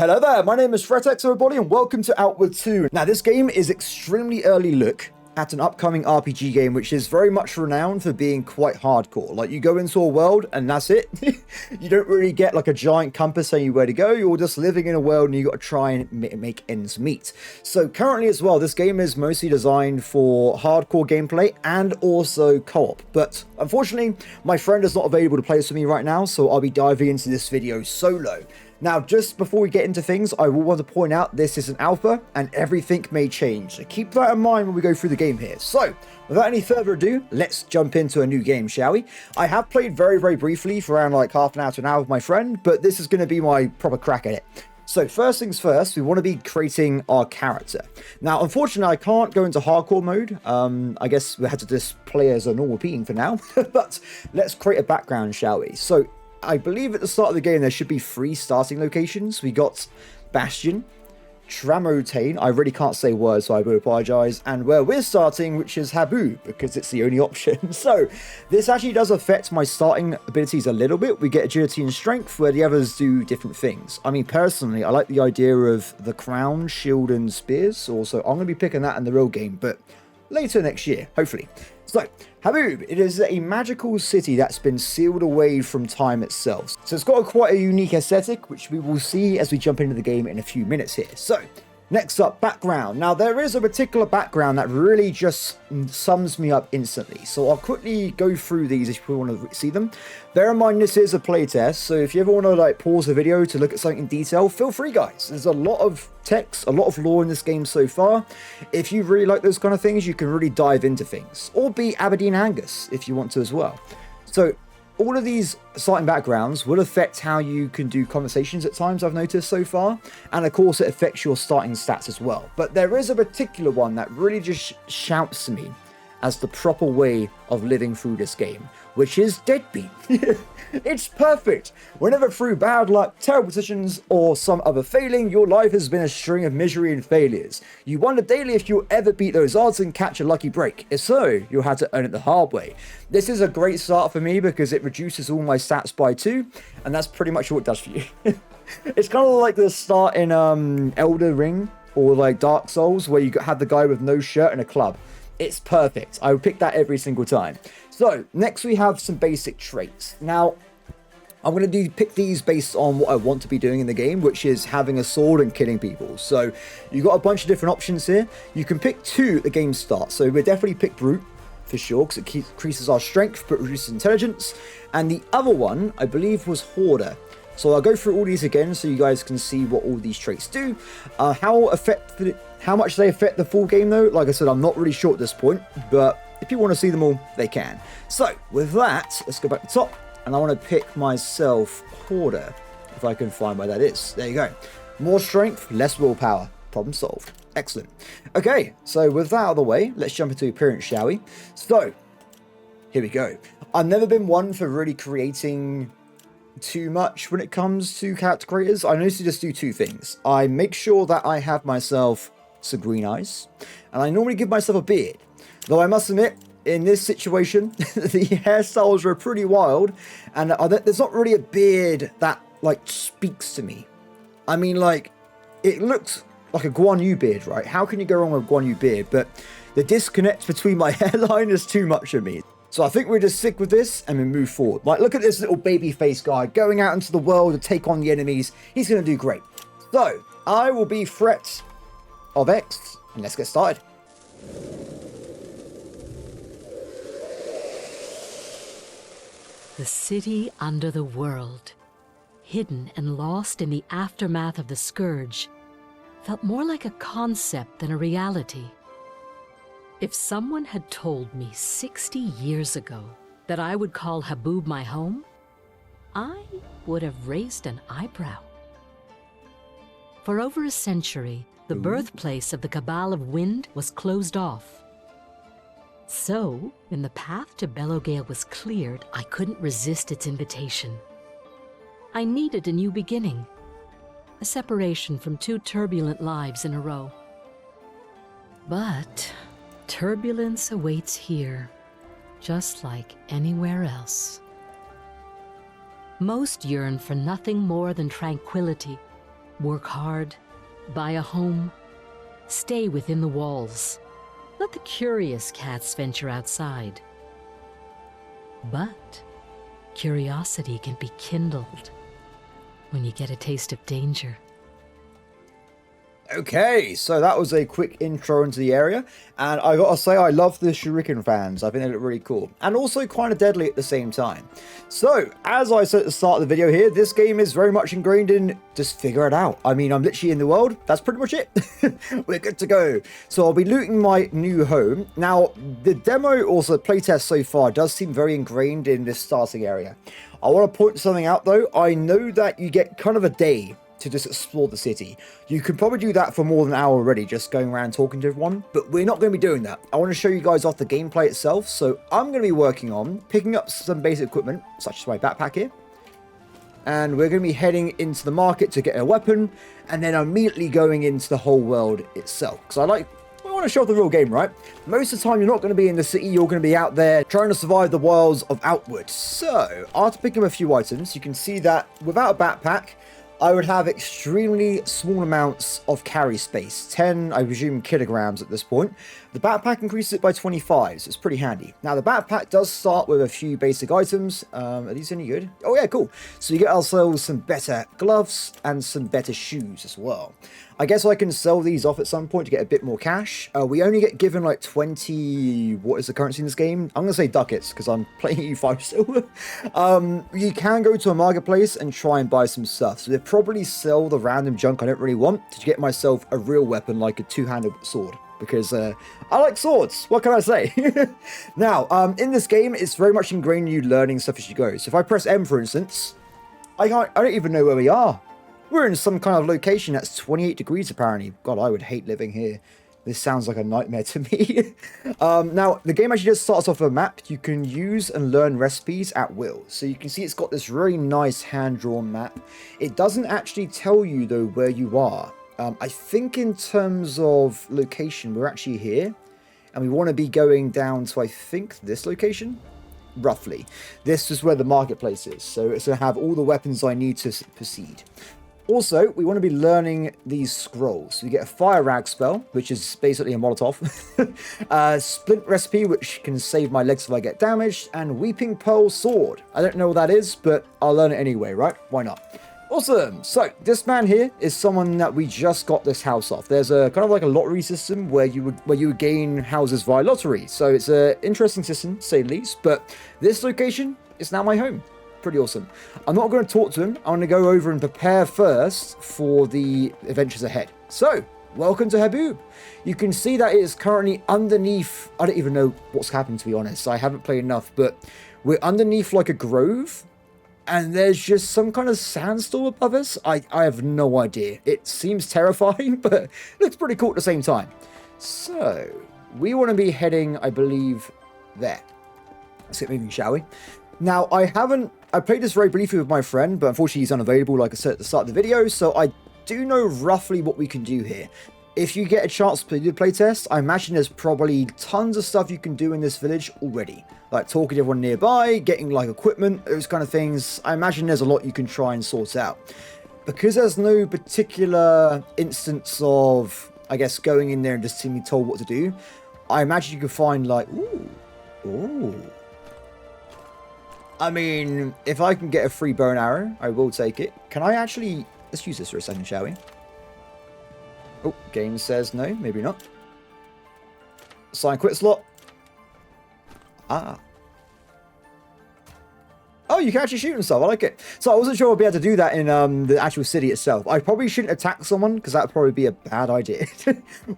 Hello there, my name is Threatx everybody and welcome to Outward 2. Now this game is extremely early look at an upcoming RPG game which is very much renowned for being quite hardcore. Like you go into a world and that's it. You don't really get like a giant compass saying you where to go, you're just living in a world and you got to try and make ends meet. So currently as well, this game is mostly designed for hardcore gameplay and also co-op. But unfortunately, my friend is not available to play this with me right now, so I'll be diving into this video solo. Now, just before we get into things, I will want to point out this is an alpha and everything may change. So keep that in mind when we go through the game here. So, without any further ado, let's jump into a new game, shall we? I have played very briefly for around like half an hour to an hour with my friend, but this is going to be my proper crack at it. So first things first, we want to be creating our character. Now, unfortunately, I can't go into hardcore mode. I guess we had to just play as a normal being for now, but let's create a background, shall we? So I believe at the start of the game, there should be 3 starting locations. We got Bastion, Tramotane, I really can't say words, so I will apologize, and where we're starting, which is Haboob, because it's the only option. So this actually does affect my starting abilities a little bit. We get agility and strength, where the others do different things. I mean, personally, I like the idea of the crown, shield, and spears. Also, I'm going to be picking that in the real game, but later next year, hopefully. So, Haboob, it is a magical city that's been sealed away from time itself. So it's got quite a unique aesthetic, which we will see as we jump into the game in a few minutes here. So, next up, background. Now, there is a particular background that really just sums me up instantly. So I'll quickly go through these if you want to see them. Bear in mind, this is a playtest, so if you ever want to like pause the video to look at something in detail, feel free, guys. There's a lot of text, a lot of lore in this game so far. If you really like those kind of things, you can really dive into things. Or be Aberdeen Angus if you want to as well. So all of these starting backgrounds will affect how you can do conversations at times, I've noticed so far. And of course, it affects your starting stats as well. But there is a particular one that really just shouts to me as the proper way of living through this game, which is Deadbeat. It's perfect. Whenever through bad luck, terrible decisions, or some other failing, your life has been a string of misery and failures. You wonder daily if you'll ever beat those odds and catch a lucky break. If so, you'll have to earn it the hard way. This is a great start for me because it reduces all my stats by 2, and that's pretty much what it does for you. It's kind of like the start in Elder Ring or like Dark Souls, where you have the guy with no shirt and a club. It's perfect. I would pick that every single time. So, next we have some basic traits. Now, I'm going to pick these based on what I want to be doing in the game, which is having a sword and killing people. So, you've got a bunch of different options here. You can pick 2 at the game start. So, we'll definitely pick Brute, for sure, because it increases our strength, but reduces intelligence. And the other one, I believe, was Hoarder. So, I'll go through all these again so you guys can see what all these traits do. How much they affect the full game though, like I said, I'm not really sure at this point, but if you want to see them all, they can. So, with that, let's go back to the top, and I want to pick myself Hoarder, if I can find where that is. There you go. More strength, less willpower. Problem solved. Excellent. Okay, so with that out of the way, let's jump into appearance, shall we? So, here we go. I've never been one for really creating too much when it comes to character creators. I mostly just do 2 things. I make sure that I have myself some green eyes, and I normally give myself a beard. Though I must admit, in this situation, the hairstyles are pretty wild, and there's not really a beard that like speaks to me. I mean, like, it looks like a Guan Yu beard, right? How can you go wrong with a Guan Yu beard? But the disconnect between my hairline is too much for me. So I think we'll just stick with this and we move forward. Like, look at this little baby face guy going out into the world to take on the enemies. He's going to do great. So, I will be Threatx of X, and let's get started. The city under the world, hidden and lost in the aftermath of the Scourge, felt more like a concept than a reality. If someone had told me 60 years ago that I would call Haboob my home, I would have raised an eyebrow. For over a century, the birthplace of the Cabal of Wind was closed off. So, when the path to Bellowgale was cleared, I couldn't resist its invitation. I needed a new beginning, a separation from 2 turbulent lives in a row. But turbulence awaits here, just like anywhere else. Most yearn for nothing more than tranquility, Work hard, buy a home, stay within the walls. Let the curious cats venture outside. But curiosity can be kindled when you get a taste of danger. Okay, so that was a quick intro into the area, and I gotta say I love the shuriken fans. I think they look really cool, and also kind of deadly at the same time. So, as I said at the start of the video here, this game is very much ingrained in just figure it out. I mean, I'm literally in the world, that's pretty much it. We're good to go. So I'll be looting my new home. Now, the demo, also playtest so far, does seem very ingrained in this starting area. I want to point something out though. I know that you get kind of a day to just explore the city. You can probably do that for more than an hour already, just going around talking to everyone, but we're not going to be doing that. I want to show you guys off the gameplay itself, so I'm going to be working on picking up some basic equipment, such as my backpack here, and we're going to be heading into the market to get a weapon, and then immediately going into the whole world itself, because I want to show off the real game, right? Most of the time, you're not going to be in the city, you're going to be out there trying to survive the wilds of Outward. So, after picking up a few items, you can see that without a backpack, I would have extremely small amounts of carry space, 10, I presume, kilograms at this point. The backpack increases it by 25, so it's pretty handy. Now, the backpack does start with a few basic items. Are these any good? Oh, yeah, cool. So you get ourselves some better gloves and some better shoes as well. I guess I can sell these off at some point to get a bit more cash. We only get given like 20, what is the currency in this game? I'm going to say ducats because I'm playing EU5 still. You can go to a marketplace and try and buy some stuff. So they probably sell the random junk I don't really want to get myself a real weapon like a two-handed sword. Because I like swords. What can I say? Now, in this game, it's very much ingrained in you learning stuff as you go. So if I press M, for instance, I don't even know where we are. We're in some kind of location that's 28 degrees, apparently. God, I would hate living here. This sounds like a nightmare to me. Now, the game actually just starts off a map. You can use and learn recipes at will. So you can see it's got this really nice hand-drawn map. It doesn't actually tell you, though, where you are. I think in terms of location, we're actually here. And we want to be going down to, I think, this location. Roughly. This is where the marketplace is. So it's going to have all the weapons I need to proceed. Also, we want to be learning these scrolls. So we get a fire rag spell, which is basically a Molotov. Splint recipe, which can save my legs if I get damaged. And weeping pearl sword. I don't know what that is, but I'll learn it anyway, right? Why not? Awesome. So this man here is someone that we just got this house off. There's a kind of like a lottery system where you would gain houses via lottery. So it's an interesting system, to say the least. But this location is now my home. Pretty awesome. I'm not going to talk to him. I'm going to go over and prepare first for the adventures ahead. So, welcome to Haboob. You can see that it is currently underneath. I don't even know what's happened, to be honest. I haven't played enough, but we're underneath like a grove. And there's just some kind of sandstorm above us. I have no idea. It seems terrifying, but it looks pretty cool at the same time. So, we want to be heading, I believe, there. Let's get moving, shall we? Now, I played this very briefly with my friend, but unfortunately he's unavailable, like I said at the start of the video, so I do know roughly what we can do here. If you get a chance to do the playtest, I imagine there's probably tons of stuff you can do in this village already. Like talking to everyone nearby, getting like equipment, those kind of things. I imagine there's a lot you can try and sort out. Because there's no particular instance of, I guess, going in there and just being told what to do, I imagine you can find like, ooh. I mean, if I can get a free bow and arrow, I will take it. Can I actually... Let's use this for a second, shall we? Oh, game says no, maybe not. Assign quit slot. Ah. Oh, you can actually shoot and stuff. I like it. So I wasn't sure I'd be able to do that in the actual city itself. I probably shouldn't attack someone because that would probably be a bad idea.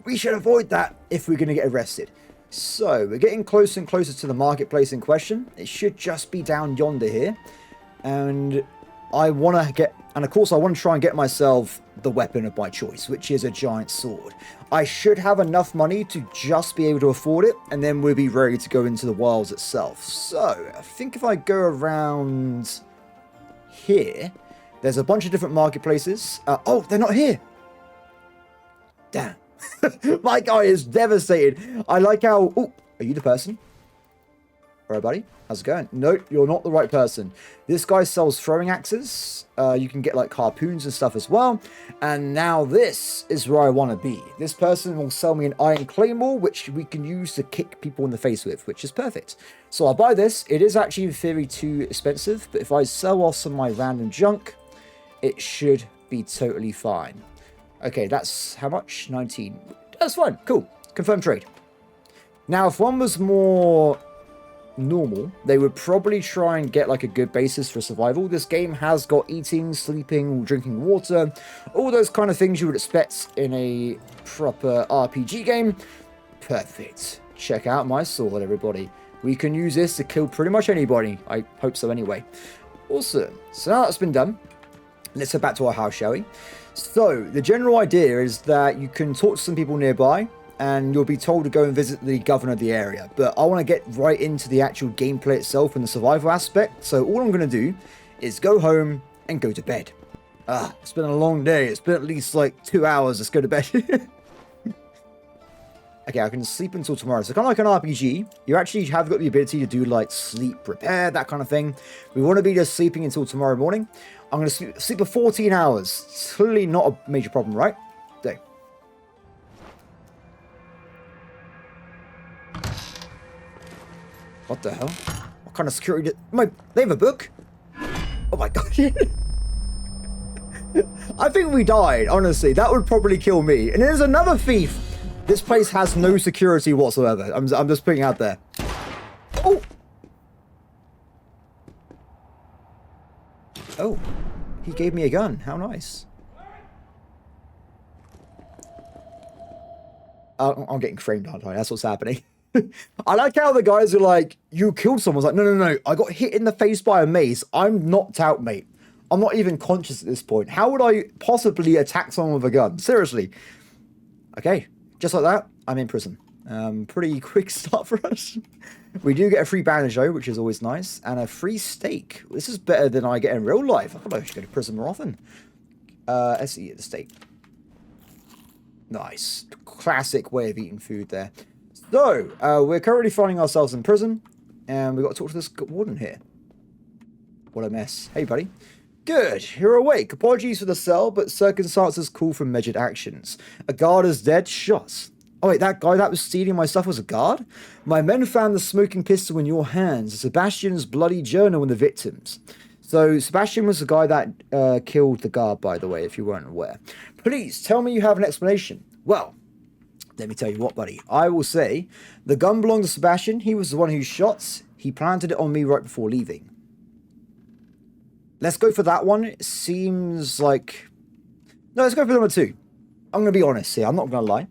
We should avoid that if we're going to get arrested. So, we're getting closer and closer to the marketplace in question. It should just be down yonder here. And I want to get... And of course, I want to try and get myself the weapon of my choice, which is a giant sword. I should have enough money to just be able to afford it, and then we'll be ready to go into the wilds itself. So, I think if I go around here, there's a bunch of different marketplaces. Oh, they're not here. Damn. My guy is devastated. I like how... Oh, are you the person? Alright, buddy. How's it going? Nope, you're not the right person. This guy sells throwing axes. You can get like harpoons and stuff as well. And now this is where I want to be. This person will sell me an iron claymore, which we can use to kick people in the face with, which is perfect. So I'll buy this. It is actually in theory too expensive, but if I sell off some of my random junk, it should be totally fine. Okay, that's how much? 19. That's fine. Cool. Confirm trade. Now, if one was more normal, they would probably try and get like a good basis for survival. This game has got eating, sleeping, drinking water, all those kind of things you would expect in a proper RPG game. Perfect. Check out my sword, everybody. We can use this to kill pretty much anybody. I hope so anyway. Awesome. So now that's been done, let's head back to our house, shall we? So the general idea is that you can talk to some people nearby, and you'll be told to go and visit the governor of the area. But I want to get right into the actual gameplay itself and the survival aspect. So all I'm going to do is go home and go to bed. It's been a long day. It's been at least like 2 hours. Let's go to bed. Okay, I can sleep until tomorrow. So kind of like an RPG, you actually have got the ability to do like sleep repair, that kind of thing. We want to be just sleeping until tomorrow morning. I'm going to sleep for 14 hours. It's clearly not a major problem, right? Day. What the hell? What kind of security they have a book? Oh my god. I think we died, honestly. That would probably kill me. And there's another thief. This place has no security whatsoever. I'm just putting it out there. Oh! Oh. He gave me a gun. How nice. I'm getting framed, aren't I? That's what's happening. I like how the guys are like, you killed someone. I was like, no. I got hit in the face by a mace. I'm knocked out, mate. I'm not even conscious at this point. How would I possibly attack someone with a gun? Seriously. Okay. Just like that, I'm in prison. Pretty quick start for us. We do get a free bandage though, which is always nice. And a free steak. This is better than I get in real life. I thought I should go to prison more often. Let's eat the steak. Nice. Classic way of eating food there. So, we're currently finding ourselves in prison. And we've got to talk to this warden here. What a mess. Hey, buddy. Good, you're awake. Apologies for the cell, but circumstances call for measured actions. A guard is dead, shot. Oh wait, that guy that was stealing my stuff was a guard? My men found the smoking pistol in your hands, Sebastian's bloody journal and the victims. So, Sebastian was the guy that killed the guard, by the way, if you weren't aware. Please, tell me you have an explanation. Well, let me tell you what, buddy. I will say, the gun belonged to Sebastian. He was the one who shot. He planted it on me right before leaving. Let's go for that one. It seems like... No, let's go for number 2. I'm going to be honest here. I'm not going to lie.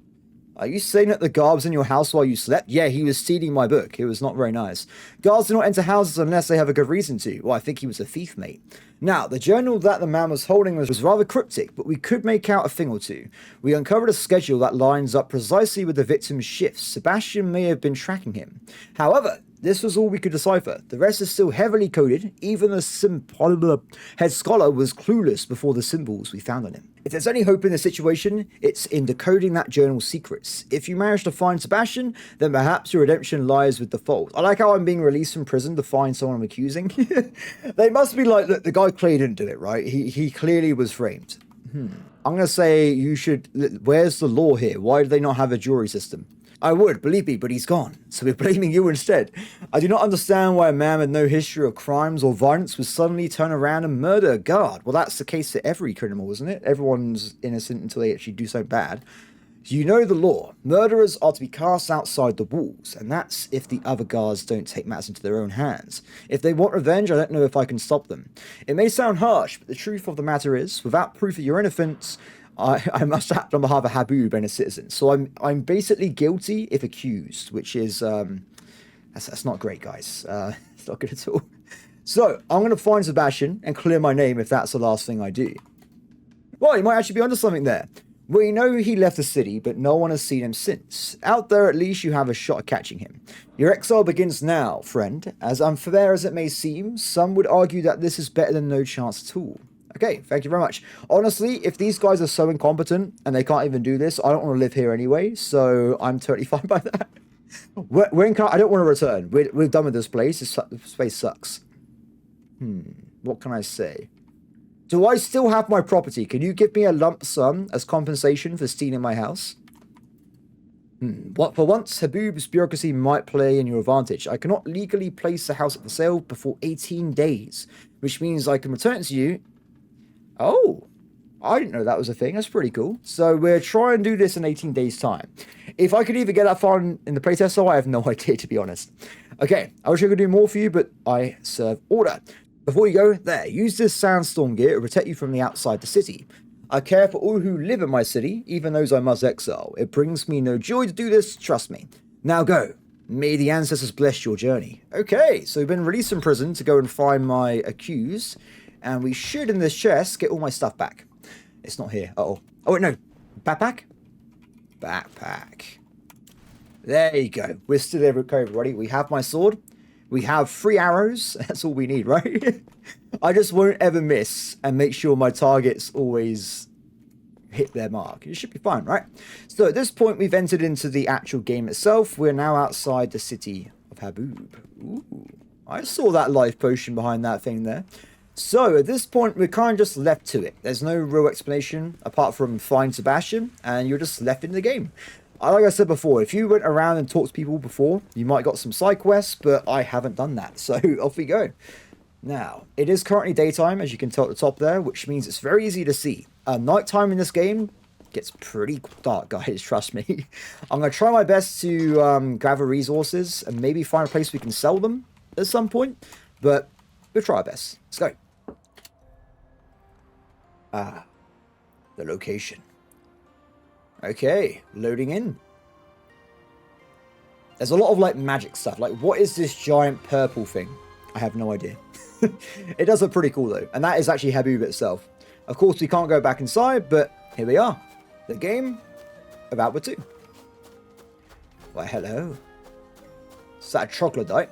Are you saying that the guard was in your house while you slept? Yeah, he was stealing my book. It was not very nice. Guards do not enter houses unless they have a good reason to. Well, I think he was a thief, mate. Now, the journal that the man was holding was rather cryptic, but we could make out a thing or two. We uncovered a schedule that lines up precisely with the victim's shifts. Sebastian may have been tracking him. However, this was all we could decipher. The rest is still heavily coded. Even the head scholar was clueless before the symbols we found on him. If there's any hope in this situation, it's in decoding that journal's secrets. If you manage to find Sebastian, then perhaps your redemption lies with the fold. I like how I'm being released from prison to find someone I'm accusing. They must be like, look, the guy clearly didn't do it, right? He clearly was framed. I'm going to say you should... Where's the law here? Why do they not have a jury system? I would, believe me, but he's gone, so we're blaming you instead. I do not understand why a man with no history of crimes or violence would suddenly turn around and murder a guard. Well, that's the case for every criminal, isn't it? Everyone's innocent until they actually do something bad. You know the law. Murderers are to be cast outside the walls, and that's if the other guards don't take matters into their own hands. If they want revenge, I don't know if I can stop them. It may sound harsh, but the truth of the matter is, without proof of your innocence, I must act on behalf of Haboob and a citizen. So I'm basically guilty if accused, which is that's not great, guys. It's not good at all. So I'm going to find Sebastian and clear my name if that's the last thing I do. Well, you might actually be onto something there. We know he left the city, but no one has seen him since. Out there, at least you have a shot at catching him. Your exile begins now, friend. As unfair as it may seem, some would argue that this is better than no chance at all. Okay, thank you very much. Honestly, if these guys are so incompetent and they can't even do this, I don't want to live here anyway, so I'm totally fine by that. When can I don't want to return. We're done with this place. This space sucks. What can I say? Do I still have my property? Can you give me a lump sum as compensation for stealing my house? What for once, Haboob's bureaucracy might play in your advantage. I cannot legally place the house up for sale before 18 days, which means I can return it to you. Oh, I didn't know that was a thing. That's pretty cool. So we're trying to do this in 18 days' time. If I could even get that far in the playtest, though, I have no idea, to be honest. Okay, I wish I could do more for you, but I serve order. Before you go, there, use this sandstorm gear to protect you from the outside the city. I care for all who live in my city, even those I must exile. It brings me no joy to do this, trust me. Now go. May the ancestors bless your journey. Okay, so we've been released from prison to go and find my accused, and we should, in this chest, get all my stuff back. It's not here. Uh-oh. Oh, wait, no. Backpack? Backpack. There you go. We're still okay, everybody. We have my sword. We have 3 arrows. That's all we need, right? I just won't ever miss and make sure my targets always hit their mark. It should be fine, right? So at this point, we've entered into the actual game itself. We're now outside the city of Haboob. Ooh, I saw that life potion behind that thing there. So at this point, we're kind of just left to it. There's no real explanation apart from find Sebastian, and you're just left in the game. Like I said before, if you went around and talked to people before, you might have got some side quests, but I haven't done that, so off we go. Now, it is currently daytime, as you can tell at the top there, which means it's very easy to see. Nighttime in this game gets pretty dark, guys, trust me. I'm going to try my best to gather resources and maybe find a place we can sell them at some point, but we'll try our best. Let's go. The location. Okay, loading in. There's a lot of like magic stuff. Like, what is this giant purple thing? I have no idea. It does look pretty cool though, and that is actually Haboob itself. Of course, we can't go back inside, but here we are. The game of Outward 2. Why, hello. Is that a troglodyte?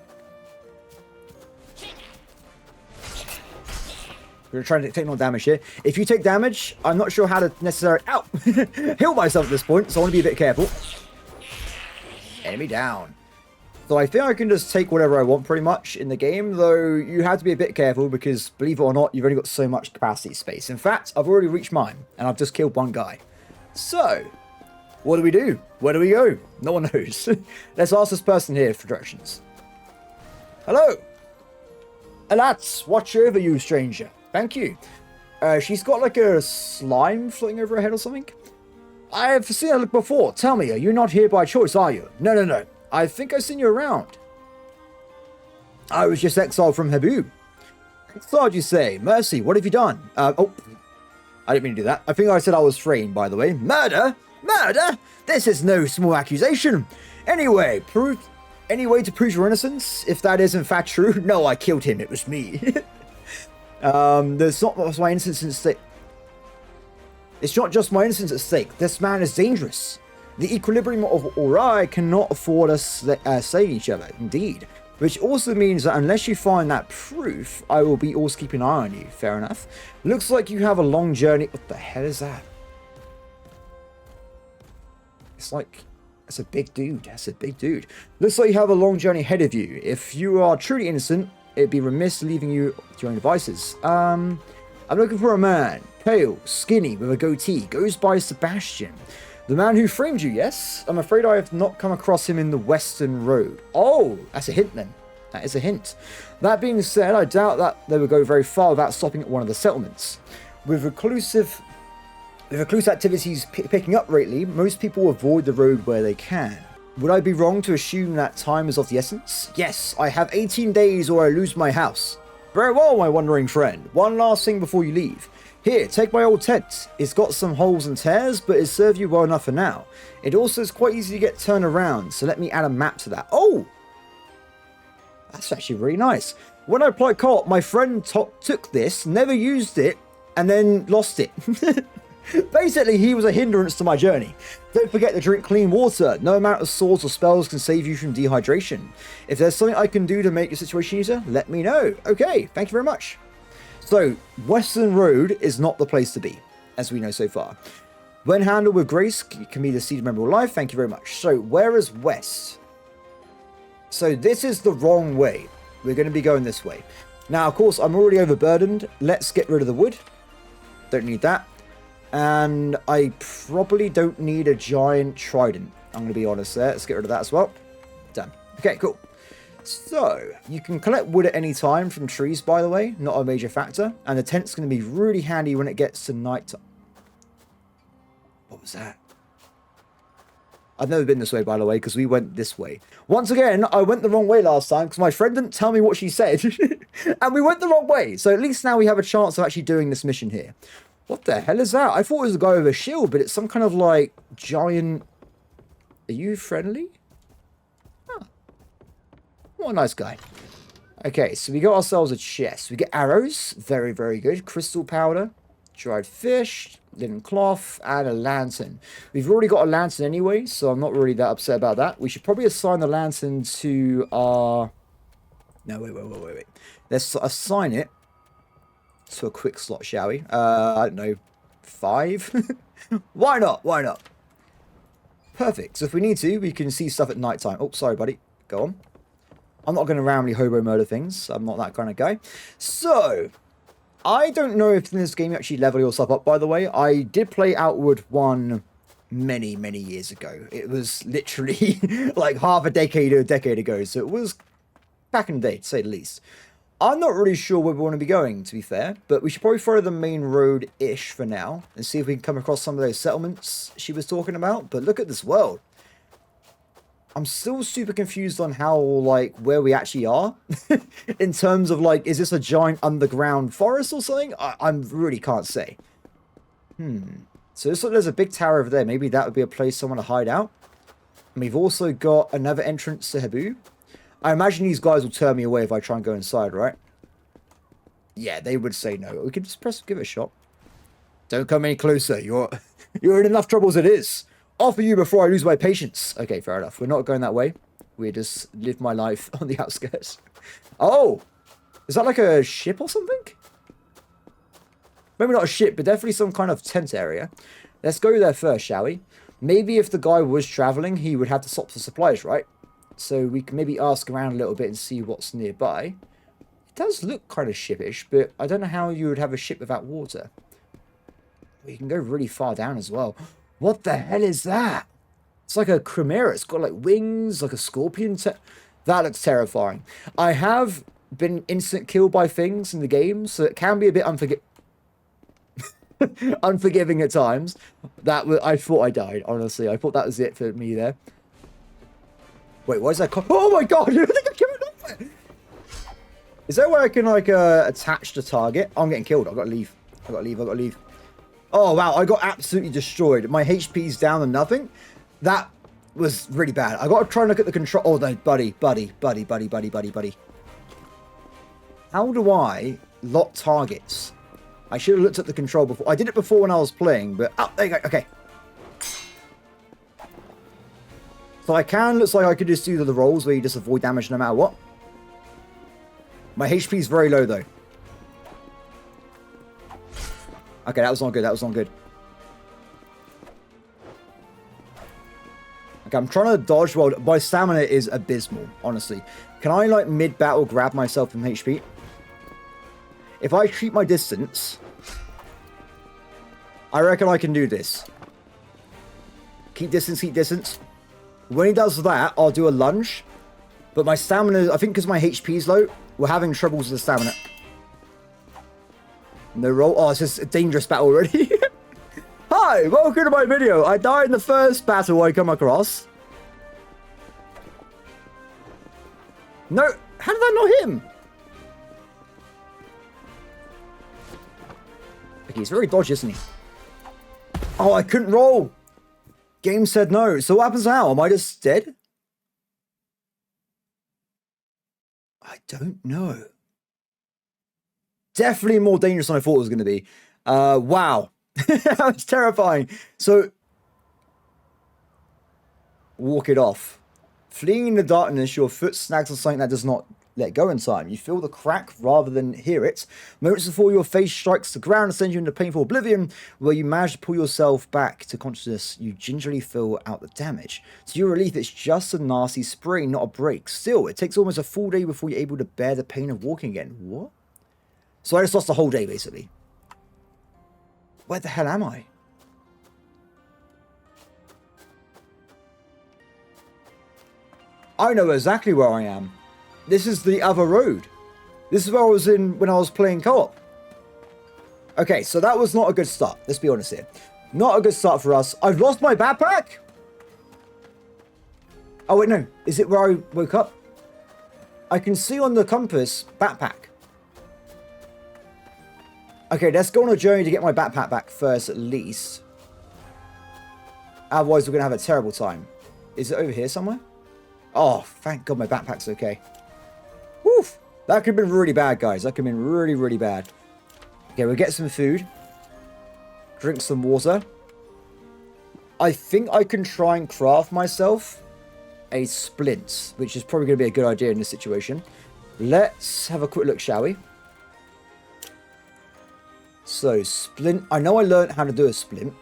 We're trying to take no damage here. If you take damage, I'm not sure how to necessarily heal myself at this point, so I want to be a bit careful. Enemy down. So I think I can just take whatever I want pretty much in the game, though you have to be a bit careful because, believe it or not, you've only got so much capacity space. In fact, I've already reached mine, and I've just killed one guy. So, what do we do? Where do we go? No one knows. Let's ask this person here for directions. Hello. Alas, watch over you, stranger. Thank you. She's got like a slime floating over her head or something. I have seen her look before. Tell me, are you not here by choice, are you? No. I think I've seen you around. I was just exiled from Haboob. Exiled, you say? Mercy, what have you done? Oh, I didn't mean to do that. I think I said I was framed, by the way. Murder? Murder? This is no small accusation. Anyway, any way to prove your innocence? If that is in fact true, no, I killed him. It was me. There's not much my innocence at stake. It's not just my innocence at stake. This man is dangerous. The equilibrium of Ori cannot afford us slaying each other. Indeed. Which also means that unless you find that proof, I will be always keeping an eye on you. Fair enough. Looks like you have a long journey. What the hell is that? It's like... That's a big dude. That's a big dude. Looks like you have a long journey ahead of you. If you are truly innocent, it'd be remiss leaving you to your own devices. I'm looking for a man. Pale, skinny, with a goatee. Goes by Sebastian. The man who framed you, yes? I'm afraid I have not come across him in the Western Road. Oh, that's a hint then. That is a hint. That being said, I doubt that they would go very far without stopping at one of the settlements. With recluse activities picking up lately, most people avoid the road where they can. Would I be wrong to assume that time is of the essence? Yes, I have 18 days or I lose my house. Very well, my wandering friend. One last thing before you leave. Here, take my old tent. It's got some holes and tears, but it served you well enough for now. It also is quite easy to get turned around, so let me add a map to that. Oh! That's actually really nice. When I played co-op, my friend took this, never used it, and then lost it. Basically, he was a hindrance to my journey. Don't forget to drink clean water. No amount of swords or spells can save you from dehydration. If there's something I can do to make your situation easier, let me know. Okay, thank you very much. So, Western Road is not the place to be, as we know so far. When handled with grace, it can be the seed of memorable life. Thank you very much. So, where is West? So this is the wrong way. We're going to be going this way. Now, of course, I'm already overburdened. Let's get rid of the wood. Don't need that. And I probably don't need a giant trident. I'm going to be honest there. Let's get rid of that as well. Done. Okay, cool. So, you can collect wood at any time from trees, by the way. Not a major factor. And the tent's going to be really handy when it gets to night time. What was that? I've never been this way, by the way, because we went this way. Once again, I went the wrong way last time because my friend didn't tell me what she said. And we went the wrong way. So at least now we have a chance of actually doing this mission here. What the hell is that? I thought it was a guy with a shield, but it's some kind of, like, giant... Are you friendly? Huh. What a nice guy. Okay, so we got ourselves a chest. We get arrows. Very, very good. Crystal powder. Dried fish. Linen cloth. And a lantern. We've already got a lantern anyway, so I'm not really that upset about that. We should probably assign the lantern to our... No, wait. Let's assign it to a quick slot, shall we? I don't know. 5? Why not? Why not? Perfect. So if we need to, we can see stuff at night time. Oh, sorry, buddy. Go on. I'm not going to randomly hobo murder things. I'm not that kind of guy. So, I don't know if in this game you actually level yourself up, by the way. I did play Outward 1 many, many years ago. It was literally like half a decade or a decade ago. So it was back in the day, to say the least. I'm not really sure where we want to be going, to be fair, but we should probably follow the main road-ish for now and see if we can come across some of those settlements she was talking about. But look at this world. I'm still super confused on how, like, where we actually are in terms of, like, is this a giant underground forest or something? I really can't say. So looks like there's a big tower over there. Maybe that would be a place someone to hide out. And we've also got another entrance to Haboob. I imagine these guys will turn me away if I try and go inside, right? Yeah, they would say no. We could just give it a shot. Don't come any closer. You're in enough trouble as it is. Offer you before I lose my patience. Okay, fair enough. We're not going that way. We just live my life on the outskirts. Oh! Is that like a ship or something? Maybe not a ship, but definitely some kind of tent area. Let's go there first, shall we? Maybe if the guy was traveling, he would have to stop for supplies, right? So we can maybe ask around a little bit and see what's nearby. It does look kind of shipish, but I don't know how you would have a ship without water. You can go really far down as well. What the hell is that? It's like a chimera. It's got like wings, like a scorpion. That looks terrifying. I have been instant killed by things in the game, so it can be a bit unforgiving at times. I thought I died, honestly. I thought that was it for me there. Wait, why is that? Oh my god! I think I'm coming off it. Is there a way I can like attach the target? I'm getting killed. I've got to leave. I've got to leave. Oh wow! I got absolutely destroyed. My HP's down to nothing. That was really bad. I got to try and look at the control. Oh no, buddy. How do I lock targets? I should have looked at the control before. I did it before when I was playing, but oh, there you go. Okay. So looks like I could just do the rolls where you just avoid damage no matter what. My HP is very low though. Okay, that was not good. Okay, I'm trying to dodge while my stamina is abysmal, honestly. Can I, like, mid-battle grab myself from HP? If I keep my distance, I reckon I can do this. Keep distance. When he does that, I'll do a lunge. But my stamina, I think because my HP is low, we're having troubles with the stamina. No roll. Oh, it's just a dangerous battle already. Hi, welcome to my video. I died in the first battle I come across. No, how did I not hit him? Okay, he's very dodgy, isn't he? Oh, I couldn't roll. Game said no. So what happens now? Am I just dead? I don't know. Definitely more dangerous than I thought it was going to be. Wow. That was terrifying. So, walk it off. Fleeing in the darkness, your foot snags on something that does not let go in time. You feel the crack rather than hear it. Moments before your face strikes the ground and sends you into painful oblivion, where you manage to pull yourself back to consciousness, you gingerly fill out the damage. To your relief, it's just a nasty sprain, not a break. Still, it takes almost a full day before you're able to bear the pain of walking again. What? So I just lost a whole day, basically. Where the hell am I? I know exactly where I am. This is the other road. This is where I was in when I was playing co-op. Okay, so that was not a good start. Let's be honest here. Not a good start for us. I've lost my backpack? Oh, wait, no. Is it where I woke up? I can see on the compass, backpack. Okay, let's go on a journey to get my backpack back first, at least. Otherwise, we're going to have a terrible time. Is it over here somewhere? Oh, thank God my backpack's okay. Woof! That could have been really bad, guys. That could have been really, really bad. Okay, we'll get some food. Drink some water. I think I can try and craft myself a splint, which is probably going to be a good idea in this situation. Let's have a quick look, shall we? So, splint. I know I learned how to do a splint.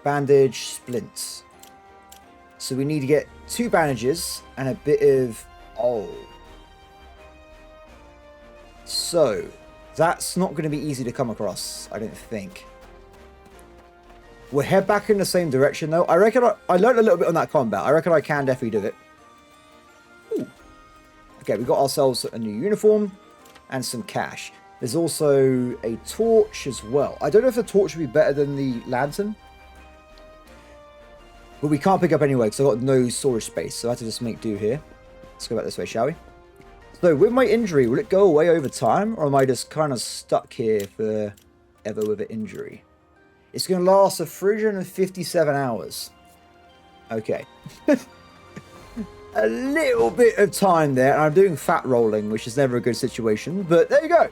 Bandage, splints. So we need to get 2 bandages and a bit of... Oh. So, that's not going to be easy to come across, I don't think. We'll head back in the same direction, though. I reckon I learned a little bit on that combat. I reckon I can definitely do it. Ooh. Okay, we got ourselves a new uniform and some cash. There's also a torch as well. I don't know if the torch would be better than the lantern. But we can't pick up anyway because I've got no storage space. So I have to just make do here. Let's go back this way, shall we? So with my injury, will it go away over time? Or am I just kind of stuck here forever with an injury? It's going to last 357 hours. Okay. A little bit of time there. And I'm doing fat rolling, which is never a good situation. But there you go.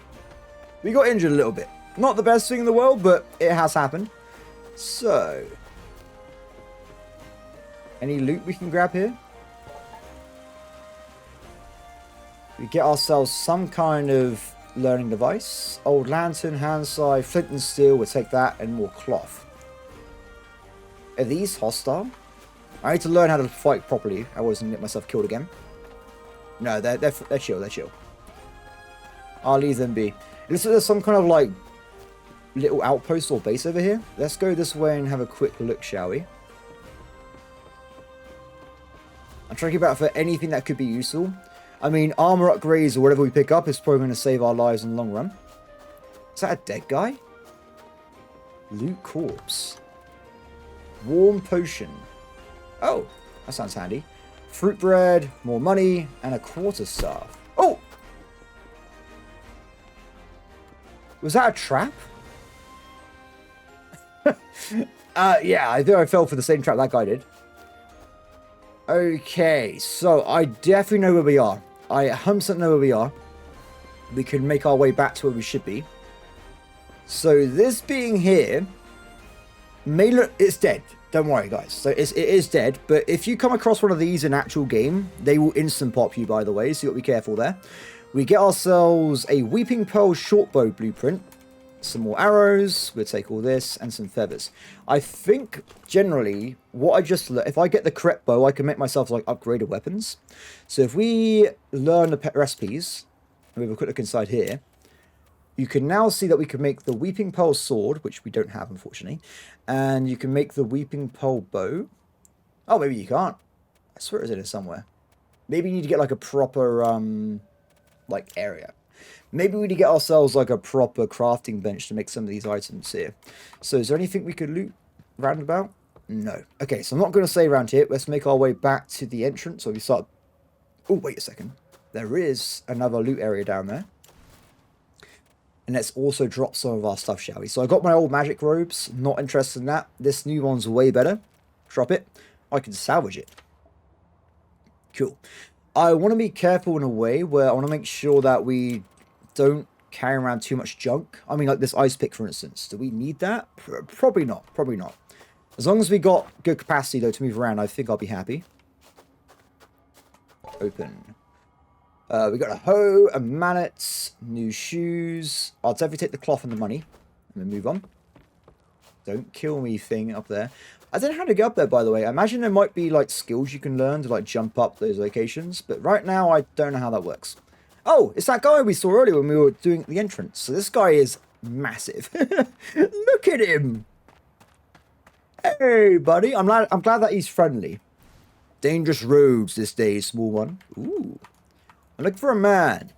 We got injured a little bit. Not the best thing in the world, but it has happened. So... any loot we can grab here? We get ourselves some kind of learning device. Old lantern, hand scythe, flint and steel. We'll take that and more cloth. Are these hostile? I need to learn how to fight properly. I wasn't get myself killed again. No, they're chill. They're chill. I'll leave them be. It looks like there's some kind of like little outpost or base over here. Let's go this way and have a quick look, shall we? I'm trying to keep out for anything that could be useful. I mean, armor upgrades or whatever we pick up is probably going to save our lives in the long run. Is that a dead guy? Loot corpse. Warm potion. Oh, that sounds handy. Fruit bread, more money, and a quarterstaff. Oh! Was that a trap? Yeah, I think I fell for the same trap that guy did. Okay, so I definitely know where we are. I 100% know where we are. We can make our way back to where we should be. So this being here may look... it's dead. Don't worry, guys. So it is dead. But if you come across one of these in actual game, they will instant pop you, by the way. So you got to be careful there. We get ourselves a Weeping Pearl shortbow blueprint. Some more arrows. We'll take all this and some feathers. I think generally what I just... if I get the correct bow, I can make myself like upgraded weapons. So if we learn the pet recipes, and we have a quick look inside here, you can now see that we can make the Weeping Pearl sword, which we don't have, unfortunately. And you can make the Weeping Pearl bow. Oh, maybe you can't. I swear it's in it somewhere. Maybe you need to get like a proper, like area. Maybe we need to get ourselves like a proper crafting bench to make some of these items here. So is there anything we could loot round about? No. Okay, so I'm not going to stay around here. Let's make our way back to the entrance. So we start... oh, wait a second. There is another loot area down there. And let's also drop some of our stuff, shall we? So I got my old magic robes. Not interested in that. This new one's way better. Drop it. I can salvage it. Cool. I want to be careful in a way where I want to make sure that we don't carry around too much junk. I mean, like this ice pick, for instance. Do we need that? Probably not. Probably not. As long as we got good capacity, though, to move around, I think I'll be happy. Open. We got a hoe, a mallet, new shoes. I'll definitely take the cloth and the money. And then move on. Don't kill me thing up there. I don't know how to get up there, by the way. I imagine there might be, like, skills you can learn to, like, jump up those locations. But right now, I don't know how that works. Oh, it's that guy we saw earlier when we were doing the entrance. So this guy is massive. Look at him. Hey, buddy. I'm glad that he's friendly. Dangerous roads this day, small one. Ooh. I'm looking for a man.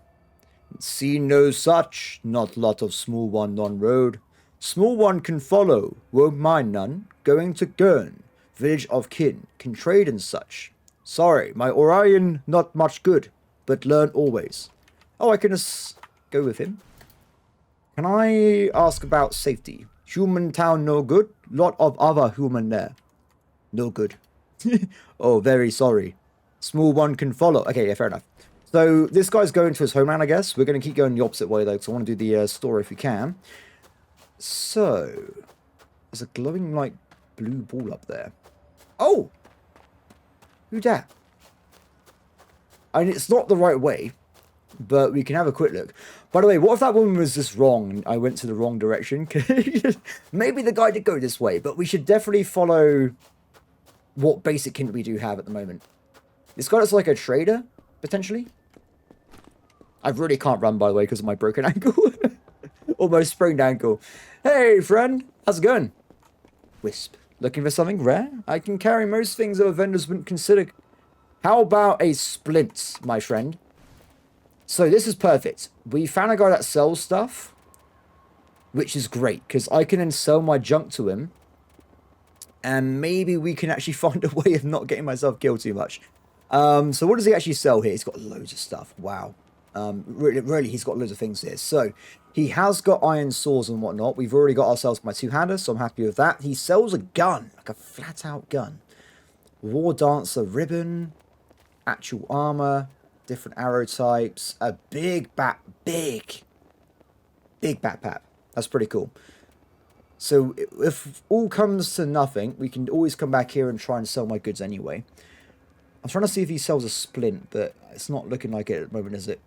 See no such. Not lot of small one on road. Small one can follow. Won't mind none. Going to Gurn. Village of kin. Can trade and such. Sorry, my Orion not much good. But learn always. Oh, I can just go with him. Can I ask about safety? Human town no good. Lot of other human there. No good. Oh, very sorry. Small one can follow. Okay, yeah, fair enough. So this guy's going to his homeland, I guess. We're going to keep going the opposite way, though, because I want to do the story if we can. So, there's a glowing, like, blue ball up there. Oh! Who dat? I mean, it's not the right way, but we can have a quick look. By the way, what if that woman was just wrong and I went to the wrong direction? Maybe the guy did go this way, but we should definitely follow what basic hint we do have at the moment. This guy looks like a trader, potentially. I really can't run, by the way, because of my broken ankle. Almost sprained ankle. Hey, friend. How's it going? Wisp. Looking for something rare? I can carry most things that vendors wouldn't consider. How about a splint, my friend? So this is perfect. We found a guy that sells stuff, which is great, because I can then sell my junk to him, and maybe we can actually find a way of not getting myself killed too much. So what does he actually sell here? He's got loads of stuff. Wow. Really, he's got loads of things here. So, he has got iron saws and whatnot. We've already got ourselves my two-hander, so I'm happy with that. He sells a gun, like a flat-out gun. War Dancer ribbon, actual armor, different arrow types, a big backpack. That's pretty cool. So, if all comes to nothing, we can always come back here and try and sell my goods anyway. I'm trying to see if he sells a splint, but it's not looking like it at the moment, is it?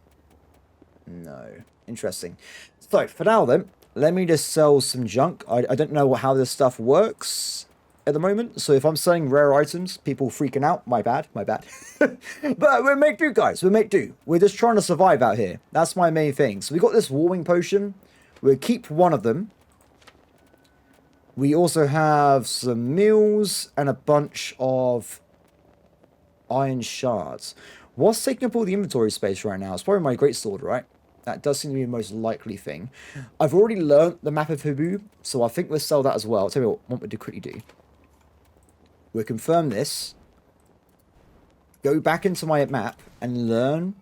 No. Interesting. So, for now then, let me just sell some junk. I don't know how this stuff works at the moment. So, if I'm selling rare items, people freaking out, my bad. But we'll make do, guys. We'll make do. We're just trying to survive out here. That's my main thing. So, we got this warming potion. We'll keep one of them. We also have some meals and a bunch of iron shards. What's taking up all the inventory space right now? It's probably my greatsword, right? That does seem to be the most likely thing. I've already learnt the map of Haboob, so I think we'll sell that as well. I'll tell you what we'll quickly do. We'll confirm this. Go back into my map and learn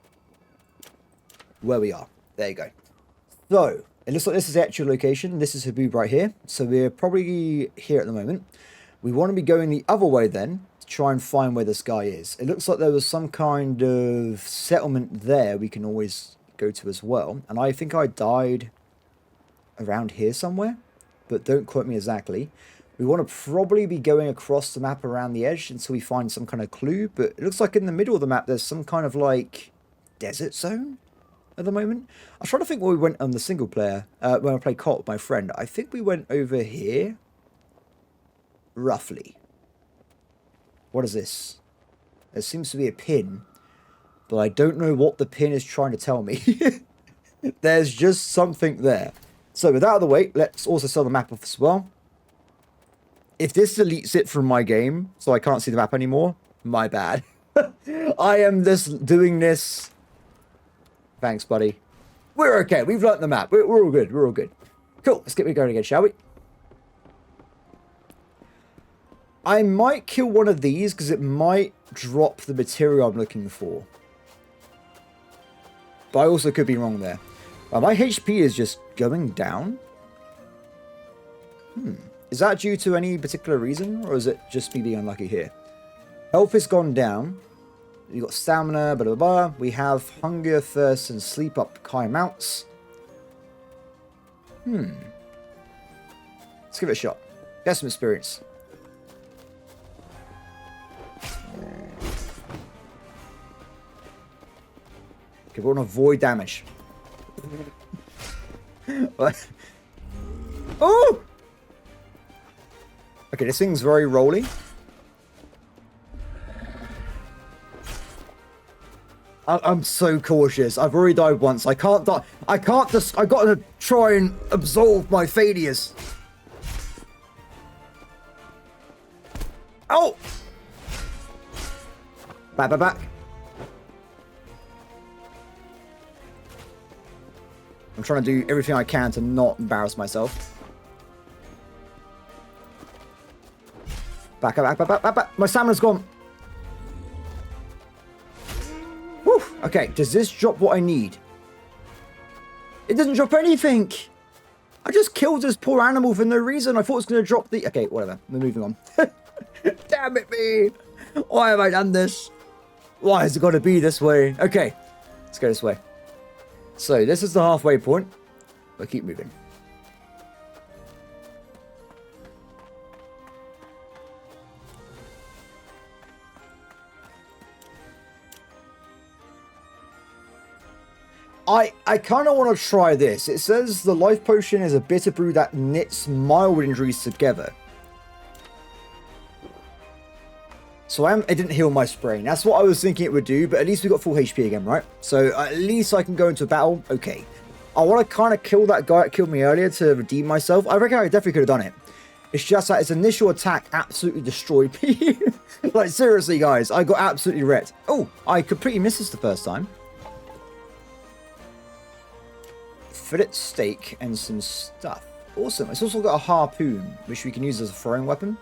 where we are. There you go. So, it looks like this is the actual location. This is Haboob right here. So we're probably here at the moment. We want to be going the other way then, to try and find where this guy is. It looks like there was some kind of settlement there we can always go to as well. And I think I died around here somewhere, but don't quote me exactly. We want to probably be going across the map around the edge until we find some kind of clue, but it looks like in the middle of the map there's some kind of like desert zone at the moment. I was trying to think where we went on the single player when I played co-op with my friend. I think we went over here roughly. What is this? There seems to be a pin, but I don't know what the pin is trying to tell me. There's just something there. So with that out of the way, let's also sell the map off as well. If this deletes it from my game, so I can't see the map anymore, my bad. I am just doing this. Thanks, buddy. We're okay. We've learnt the map. We're all good. We're all good. Cool. Let's get going again, shall we? I might kill one of these because it might drop the material I'm looking for. But I also could be wrong there. My HP is just going down. Is that due to any particular reason? Or is it just me being unlucky here? Health has gone down. We've got stamina, blah, blah, blah. We have hunger, thirst, and sleep up high amounts. Let's give it a shot. Get some experience. Okay, we want to avoid damage. What? Oh! Okay, this thing's very rolly. I'm so cautious. I've already died once. I can't die. I can't just... I gotta try and absolve my failures. Oh! Back, back, back. I'm trying to do everything I can to not embarrass myself. Back, back, back, back, back, back. My stamina's gone. Whew. Okay, does this drop what I need? It doesn't drop anything. I just killed this poor animal for no reason. I thought it was going to drop the... Okay, whatever. We're moving on. Damn it, me. Why have I done this? Why has it got to be this way? Okay, let's go this way. So, this is the halfway point. But keep moving. I kind of want to try this. It says the life potion is a bitter brew that knits mild injuries together. So it didn't heal my sprain. That's what I was thinking it would do, but at least we got full HP again, right? So at least I can go into a battle. Okay. I want to kind of kill that guy that killed me earlier to redeem myself. I reckon I definitely could have done it. It's just that his initial attack absolutely destroyed me. Like, seriously, guys. I got absolutely wrecked. Oh, I completely missed this the first time. Fillet steak and some stuff. Awesome. It's also got a harpoon, which we can use as a throwing weapon.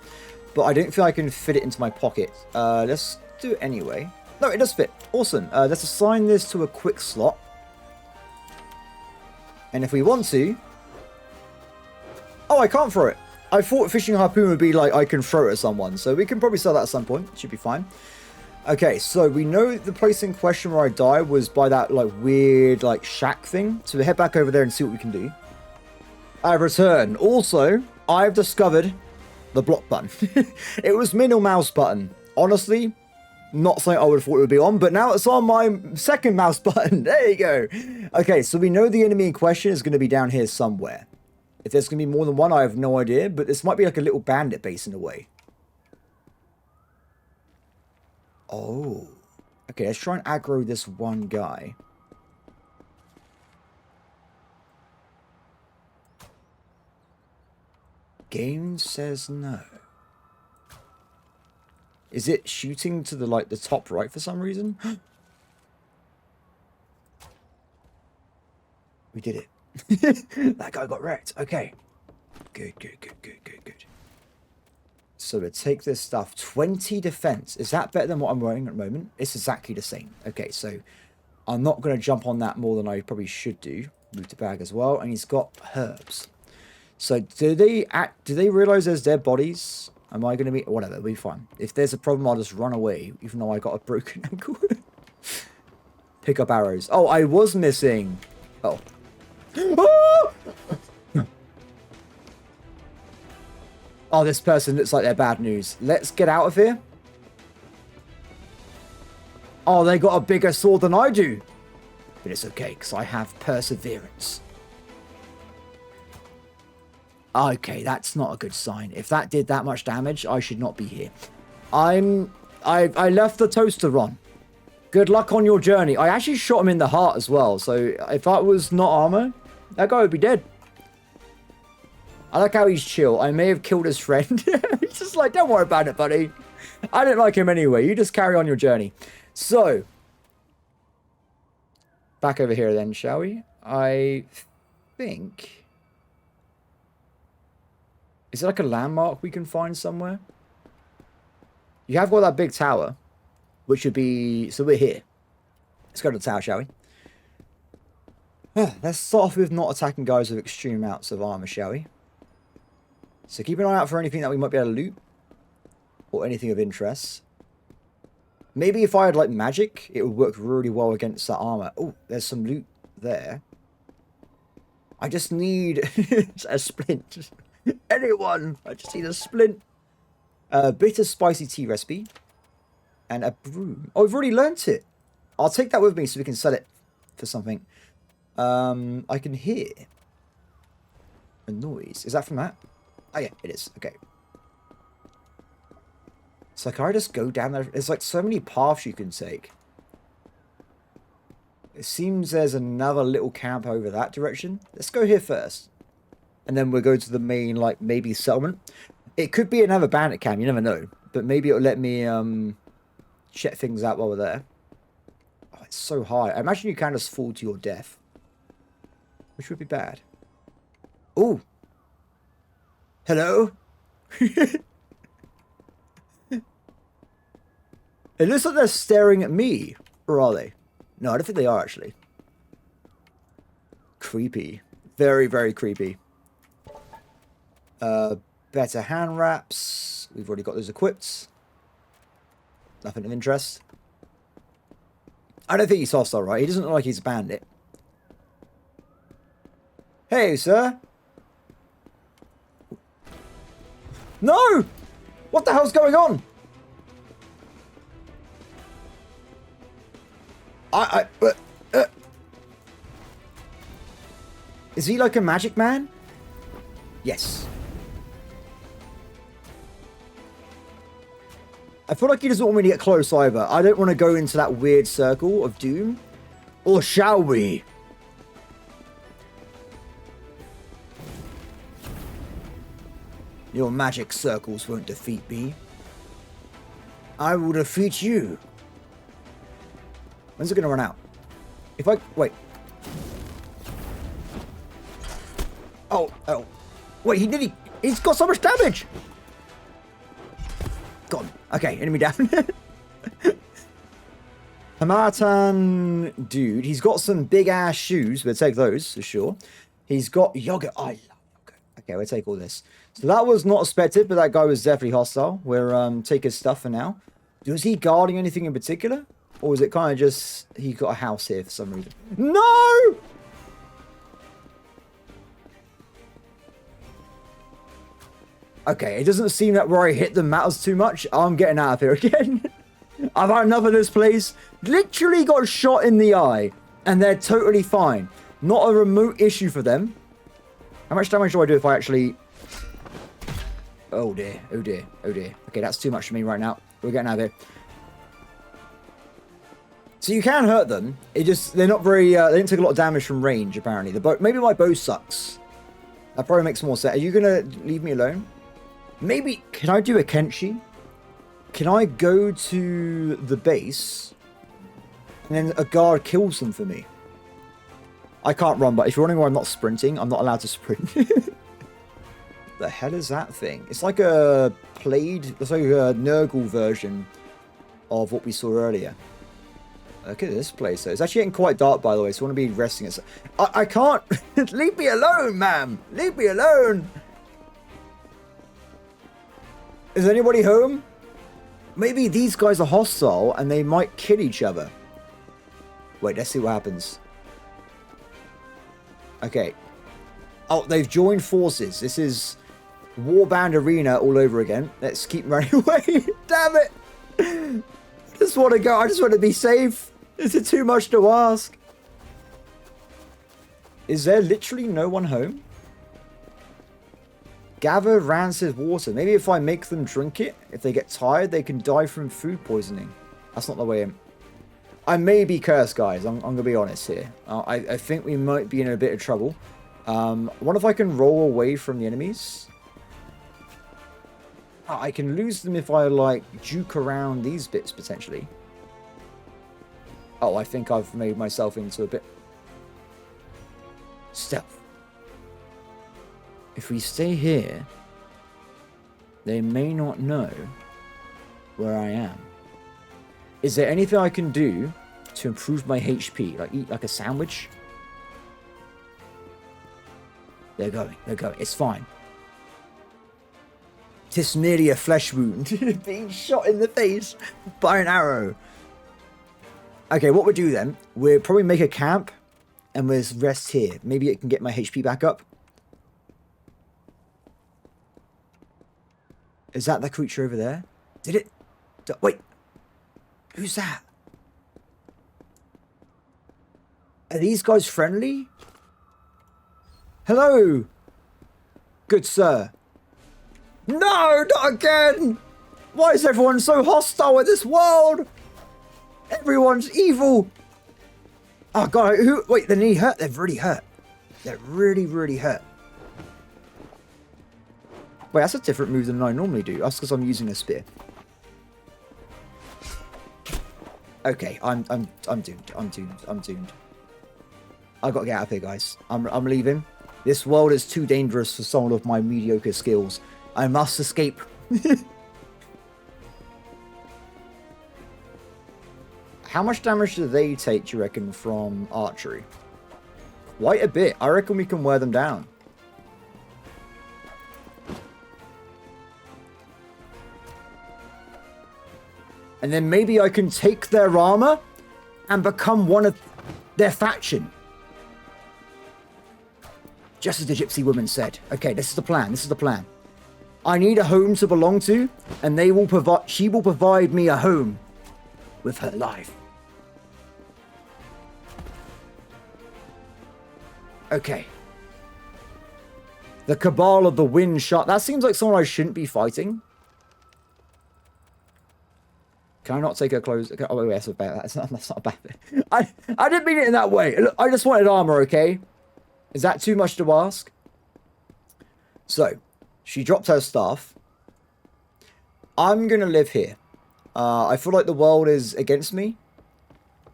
But I don't feel I can fit it into my pocket. Let's do it anyway. No, it does fit. Awesome. Let's assign this to a quick slot. And if we want to... Oh, I can't throw it. I thought fishing harpoon would be like I can throw it at someone. So we can probably sell that at some point. It should be fine. Okay, so we know the place in question where I died was by that like weird like shack thing. So we head back over there and see what we can do. I return. Also, I've discovered the block button. It was middle mouse button. Honestly, not something I would have thought it would be on, but now it's on my second mouse button. There you go. Okay, so we know the enemy in question is going to be down here somewhere. If there's going to be more than one, I have no idea, but this might be like a little bandit base in a way. Oh. Okay, let's try and aggro this one guy. Game says no. Is it shooting to the like the top right for some reason? We did it. That guy got wrecked. Okay. Good, good, good, good, good, good. So to take this stuff, 20 defense. Is that better than what I'm wearing at the moment? It's exactly the same. Okay, so I'm not going to jump on that more than I probably should do. Move the bag as well. And he's got herbs. So do they realize there's dead bodies? Am I going to be... Whatever, it'll be fine. If there's a problem, I'll just run away, even though I got a broken ankle. Pick up arrows. Oh, I was missing. Oh. Oh, this person looks like they're bad news. Let's get out of here. Oh, they got a bigger sword than I do. But it's okay, because I have perseverance. Okay, that's not a good sign. If that did that much damage, I should not be here. I left the toaster on. Good luck on your journey. I actually shot him in the heart as well. So if that was not armor, that guy would be dead. I like how he's chill. I may have killed his friend. He's just like, don't worry about it, buddy. I didn't like him anyway. You just carry on your journey. So, back over here then, shall we? I think... Is there like a landmark we can find somewhere? You have got that big tower, which would be... So we're here. Let's go to the tower, shall we? Let's start off with not attacking guys with extreme amounts of armor, shall we? So keep an eye out for anything that we might be able to loot. Or anything of interest. Maybe if I had like magic, it would work really well against that armor. Oh, there's some loot there. I just need a splint. Anyone! I just need a splint. Bitter spicy tea recipe. And a broom. Oh, I've already learnt it. I'll take that with me so we can sell it for something. I can hear a noise. Is that from that? Oh yeah, it is. Okay. So can I just go down there? There's like so many paths you can take. It seems there's another little camp over that direction. Let's go here first. And then we'll go to the main, like, maybe settlement. It could be another bandit camp, you never know. But maybe it'll let me check things out while we're there. Oh, it's so high. I imagine you can just fall to your death. Which would be bad. Ooh. Hello? It looks like they're staring at me. Or are they? No, I don't think they are, actually. Creepy. Very, very creepy. Better hand wraps. We've already got those equipped. Nothing of interest. I don't think he's hostile, right? He doesn't look like he's a bandit. Hey, sir. No! What the hell's going on? Is he like a magic man? Yes. I feel like he doesn't want me to get close either. I don't want to go into that weird circle of doom. Or shall we? Your magic circles won't defeat me. I will defeat you. When's it going to run out? If I... Wait. Oh. Wait, he did... He's got so much damage! Gone. Okay, enemy down. Hamatan dude. He's got some big-ass shoes. We'll take those, for sure. He's got yogurt. I love yogurt. Okay, we'll take all this. So that was not expected, but that guy was definitely hostile. We'll take his stuff for now. Was he guarding anything in particular? Or was it kind of just... He got a house here for some reason? No! Okay, it doesn't seem that where I hit them matters too much. I'm getting out of here again. I've had enough of this place. Literally got shot in the eye. And they're totally fine. Not a remote issue for them. How much damage do I do if I actually... Oh dear, oh dear, oh dear. Okay, that's too much for me right now. We're getting out of here. So you can hurt them. It just... They're not very... they didn't take a lot of damage from range, apparently. The bow... Maybe my bow sucks. That probably makes more sense. Are you going to leave me alone? Maybe, can I do a Kenshi? Can I go to the base and then a guard kills them for me? I can't run, but if you're wondering why I'm not sprinting, I'm not allowed to sprint. The hell is that thing? It's like a played, it's like a Nurgle version of what we saw earlier. Look at this place, though. It's actually getting quite dark, by the way, so I want to be resting it. I can't. Leave me alone, ma'am. Leave me alone. Is anybody home? Maybe these guys are hostile and they might kill each other. Wait, let's see what happens. Okay. Oh, they've joined forces. This is Warband Arena all over again. Let's keep running away. Damn it. I just want to go. I just want to be safe. Is it too much to ask? Is there literally no one home? Gather rancid water. Maybe if I make them drink it, if they get tired, they can die from food poisoning. That's not the way in. I may be cursed, guys. I'm going to be honest here. I think we might be in a bit of trouble. I wonder if I can roll away from the enemies. I can lose them if I, like, juke around these bits, potentially. Oh, I think I've made myself into a bit... Stealth. If we stay here, they may not know where I am. Is there anything I can do to improve my HP? Like eat like a sandwich? They're going. They're going. It's fine. Tis merely a flesh wound. Being shot in the face by an arrow. Okay, what we'll do then, we'll probably make a camp and we'll rest here. Maybe it can get my HP back up. Is that the creature over there? Did it? Wait. Who's that? Are these guys friendly? Hello, good sir. No, not again! Why is everyone so hostile in this world? Everyone's evil. Oh god, who? Wait, the knee hurt? They're really hurt. They're really, really hurt. Wait, that's a different move than I normally do. That's because I'm using a spear. Okay, I'm doomed. I'm doomed. I'm doomed. I gotta get out of here, guys. I'm leaving. This world is too dangerous for someone of my mediocre skills. I must escape. How much damage do they take, do you reckon, from archery? Quite a bit. I reckon we can wear them down. And then maybe I can take their armor and become one of their faction. Just as the gypsy woman said. Okay, this is the plan. This is the plan. I need a home to belong to, and they will provide. She will provide me a home with her life. Okay. The Cabal of the Wind Shot. That seems like someone I shouldn't be fighting. Can I not take her clothes? Okay. Oh, wait, that's a bad. That's not a bad thing. I didn't mean it in that way. Look, I just wanted armor, okay? Is that too much to ask? So, she dropped her staff. I'm gonna live here. I feel like the world is against me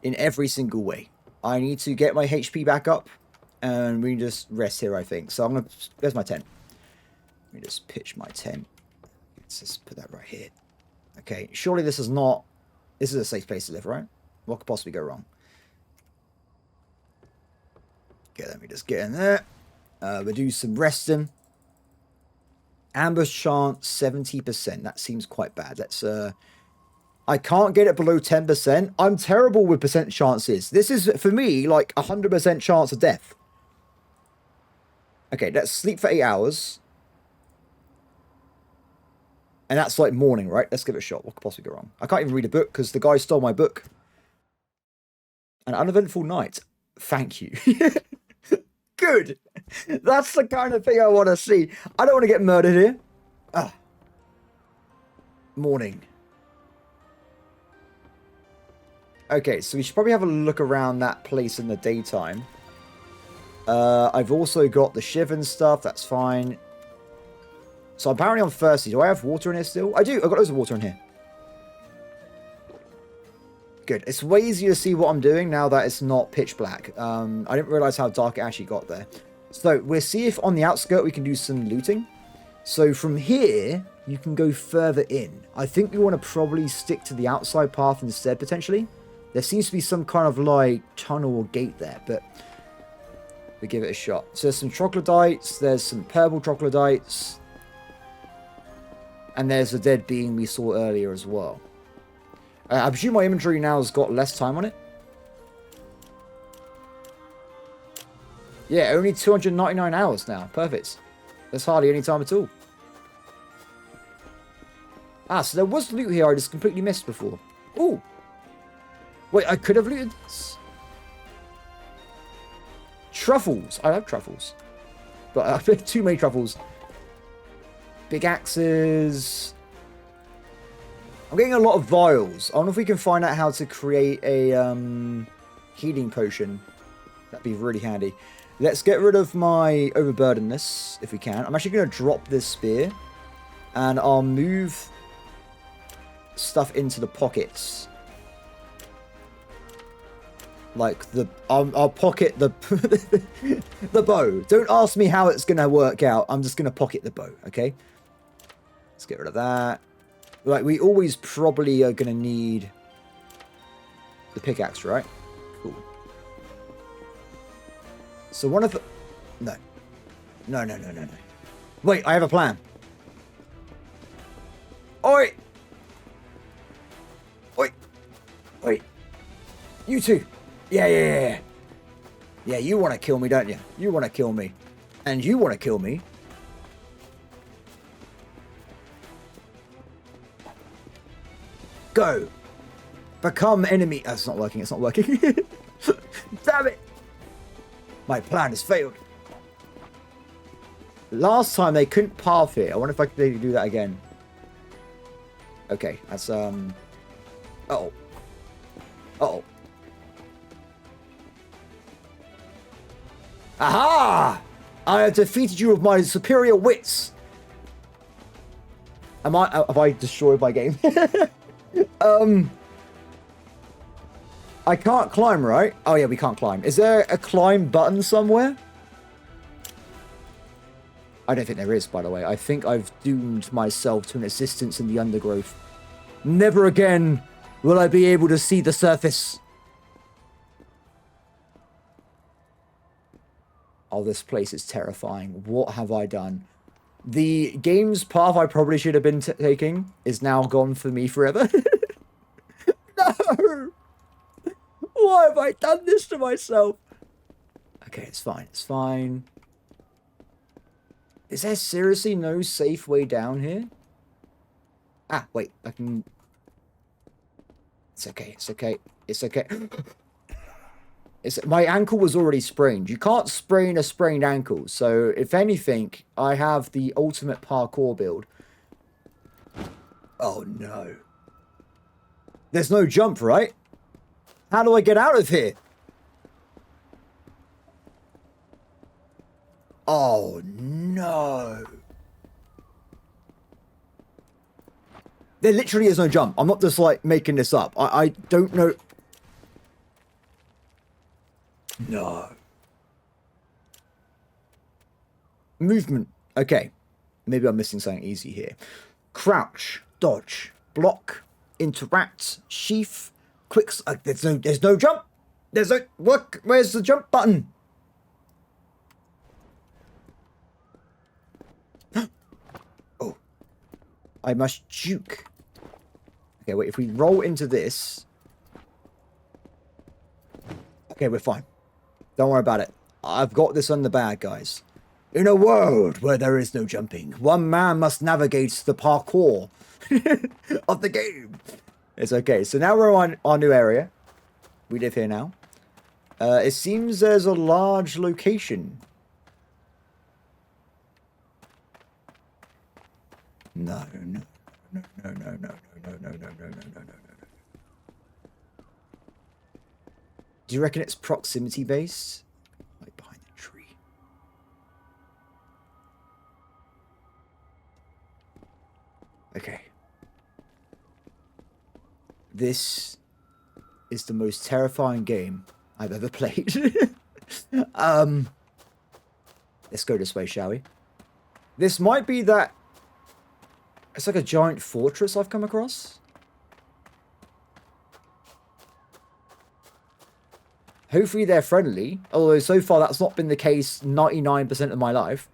in every single way. I need to get my HP back up, and we can just rest here, I think. So I'm gonna. There's my tent. Let me just pitch my tent. Let's just put that right here. Okay, surely this is not... This is a safe place to live, right? What could possibly go wrong? Okay, let me just get in there. We'll do some resting. Ambush chance, 70%. That seems quite bad. Let's... I can't get it below 10%. I'm terrible with percent chances. This is, for me, like 100% chance of death. Okay, let's sleep for 8 hours. And that's like morning, right? Let's give it a shot. What could possibly go wrong? I can't even read a book because the guy stole my book. An uneventful night. Thank you. Good. That's the kind of thing I want to see. I don't want to get murdered here. Ah. Morning. Okay, so we should probably have a look around that place in the daytime. I've also got the shiv and stuff. That's fine. So apparently I'm thirsty. Do I have water in here still? I do. I've got loads of water in here. Good. It's way easier to see what I'm doing now that it's not pitch black. I didn't realize how dark it actually got there. So we'll see if on the outskirt we can do some looting. So from here, you can go further in. I think we want to probably stick to the outside path instead, potentially. There seems to be some kind of like tunnel or gate there, but we'll give it a shot. So there's some troglodytes. There's some purple troglodytes. And there's a dead being we saw earlier as well. I presume my inventory now has got less time on it. Yeah, only 299 hours now. Perfect. That's hardly any time at all. Ah, so there was loot here I just completely missed before. Ooh. Wait, I could have looted this. Truffles. I love truffles. But I have too many truffles. Big axes. I'm getting a lot of vials. I wonder if we can find out how to create a healing potion. That'd be really handy. Let's get rid of my overburdenedness, if we can. I'm actually going to drop this spear. And I'll move stuff into the pockets. Like the... I'll pocket the... the bow. Don't ask me how it's going to work out. I'm just going to pocket the bow, okay? Let's get rid of that. Like, we always probably are going to need the pickaxe, right? Cool. So one of the... No. No, no, no, no, no. Wait, I have a plan. Oi! Oi! Wait. You two. Yeah, yeah, yeah, yeah. Yeah, you want to kill me, don't you? You want to kill me. And you want to kill me. Go. Become enemy. Oh, it's not working. It's not working. Damn it. My plan has failed. Last time they couldn't path here. I wonder if I could maybe do that again. Okay, that's Uh-oh. Uh-oh. Aha! I have defeated you with my superior wits. Have I destroyed my game? I can't climb, right? Oh yeah, we can't climb. Is there a climb button somewhere? I don't think there is, by the way. I think I've doomed myself to an existence in the undergrowth. Never again will I be able to see the surface. Oh, this place is terrifying. What have I done? The game's path I probably should have been taking is now gone for me forever. No! Why have I done this to myself? Okay, it's fine. It's fine. Is there seriously no safe way down here? Ah, wait. I can... It's okay. It's okay. It's okay. My ankle was already sprained. You can't sprain a sprained ankle. So, if anything, I have the ultimate parkour build. Oh, no. There's no jump, right? How do I get out of here? Oh, no. There literally is no jump. I'm not just, like, making this up. I don't know... No. Movement. Okay. Maybe I'm missing something easy here. Crouch, dodge, block, interact, sheath, quicks. There's no jump. There's no... Look, where's the jump button? Oh. I must juke. Okay, wait. If we roll into this... Okay, we're fine. Don't worry about it. I've got this on the bag, guys. In a world where there is no jumping, one man must navigate the parkour of the game. It's okay. So now we're on our new area. We live here now. It seems there's a large location. No. Do you reckon it's proximity based? Like behind the tree. Okay. This is the most terrifying game I've ever played. Let's go this way, shall we? This might be that... It's like a giant fortress I've come across. Hopefully they're friendly, although so far that's not been the case 99% of my life.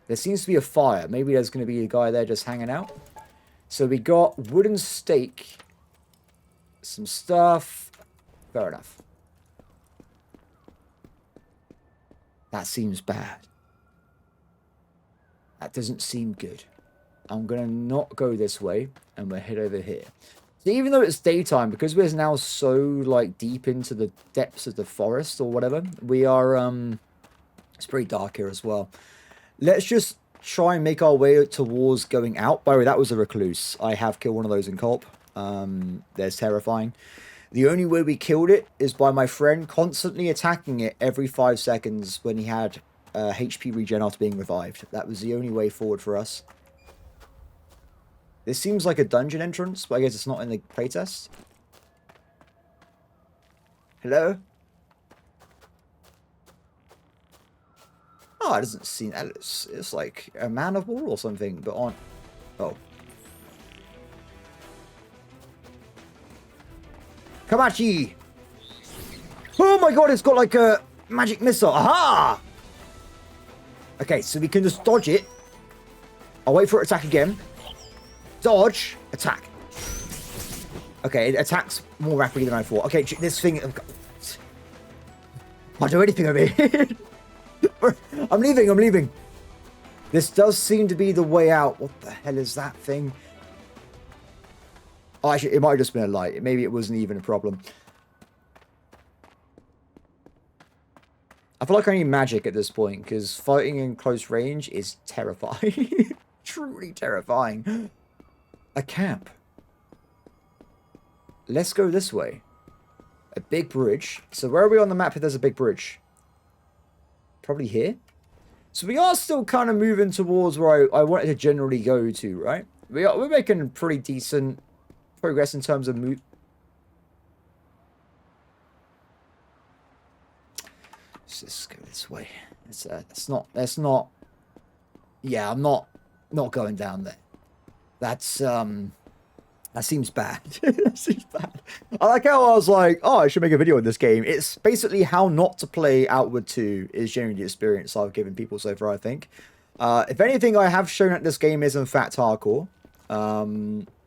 There seems to be a fire. Maybe there's going to be a guy there just hanging out. So we got wooden stake, some stuff. Fair enough. That seems bad. That doesn't seem good. I'm going to not go this way, and we'll head over here. So even though it's daytime, because we're now so, like, deep into the depths of the forest or whatever, we are, it's pretty dark here as well. Let's just try and make our way towards going out. By the way, that was a recluse. I have killed one of those in co-op. They're terrifying. The only way we killed it is by my friend constantly attacking it every 5 seconds when he had HP regen after being revived. That was the only way forward for us. This seems like a dungeon entrance, but I guess it's not in the playtest. Hello? Oh, it doesn't seem... It's like a man of war or something, but on... Oh. Kamachi! Oh my god, it's got like a magic missile. Aha! Okay, so we can just dodge it. I'll wait for it to attack again. Dodge, attack. Okay, it attacks more rapidly than I thought. Okay, this thing... I'll do anything over here. I'm leaving. This does seem to be the way out. What the hell is that thing? Oh, actually, it might have just been a light. Maybe it wasn't even a problem. I feel like I need magic at this point, because fighting in close range is terrifying. Truly terrifying. A camp. Let's go this way. A big bridge. So where are we on the map if there's a big bridge? Probably here? So we are still kind of moving towards where I wanted to generally go to, right? We're making pretty decent progress in terms of move. Let's just go this way. That's not. Yeah, I'm not going down there. That's that seems bad. That seems bad. I like how I was like, oh, I should make a video on this game. It's basically how not to play Outward 2 is generally the experience I've given people so far, I think. If anything, I have shown that this game is in fact hardcore.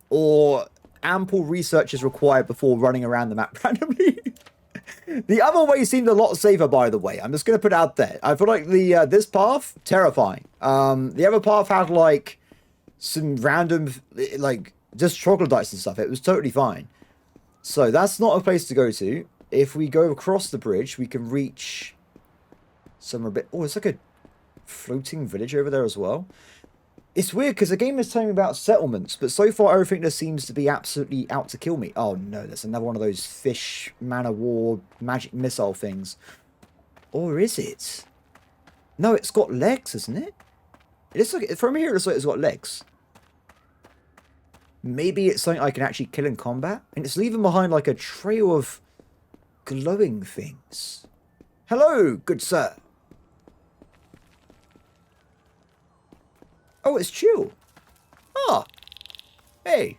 Or ample research is required before running around the map randomly. The other way seemed a lot safer, by the way. I'm just going to put it out there. I feel like the this path, terrifying. The other path had, like, some random, like, just troglodytes and stuff. It was totally fine. So that's not a place to go to. If we go across the bridge, we can reach somewhere a bit... Oh, it's like a floating village over there as well. It's weird because the game is telling me about settlements, but so far everything just seems to be absolutely out to kill me. Oh no, there's another one of those fish, man-of-war, magic missile things. Or is it? No, it's got legs, isn't it? It looks like, from here it looks like it's got legs. Maybe it's something I can actually kill in combat? And it's leaving behind like a trail of glowing things. Hello, good sir. Oh, it's chill. Ah. Hey.